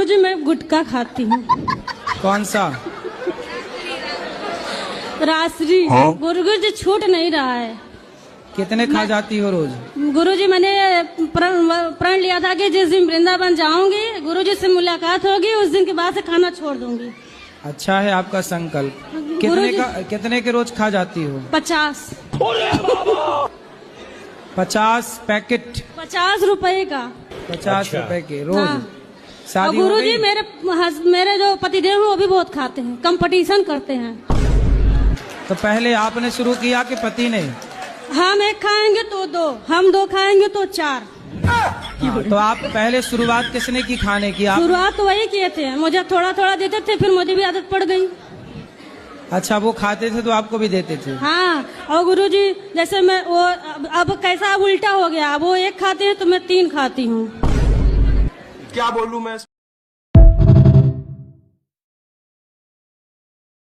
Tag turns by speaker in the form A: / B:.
A: गुरुजी मैं गुटखा खाती हूँ।
B: कौन सा?
A: रासरी। गुरुजी छूट नहीं रहा है।
B: कितने खा जाती हो रोज?
A: गुरुजी मैंने प्रण लिया था कि जिस दिन वृंदावन जाऊंगी, गुरुजी से मुलाकात होगी, उस दिन के बाद से खाना छोड़ दूंगी।
B: अच्छा है आपका संकल्प। कितने के रोज खा जाती हो?
A: 50।
B: 50 पैकेट?
A: 50 रुपए का।
B: 50 रुपए के रोज?
A: हाँ।
B: शादी
A: गुरु जी मेरे जो पतिदेव हैं वो भी बहुत खाते हैं, कंपटीशन करते हैं।
B: तो पहले आपने शुरू किया कि पति ने?
A: हम एक खाएंगे तो 2, हम 2 खाएंगे तो 4।
B: हाँ, तो आप पहले शुरुआत किसने की खाने की?
A: शुरुआत तो वही किए थे, मुझे थोड़ा थोड़ा देते थे, फिर मुझे भी आदत पड़ गई।
B: अच्छा, वो खाते थे तो आपको भी देते थे?
A: हाँ। और गुरुजी जैसे मैं वो अब कैसा अब उल्टा हो गया, अब वो 1 खाते हैं तो मैं 3 खाती हूँ।
C: क्या बोलूं मैं?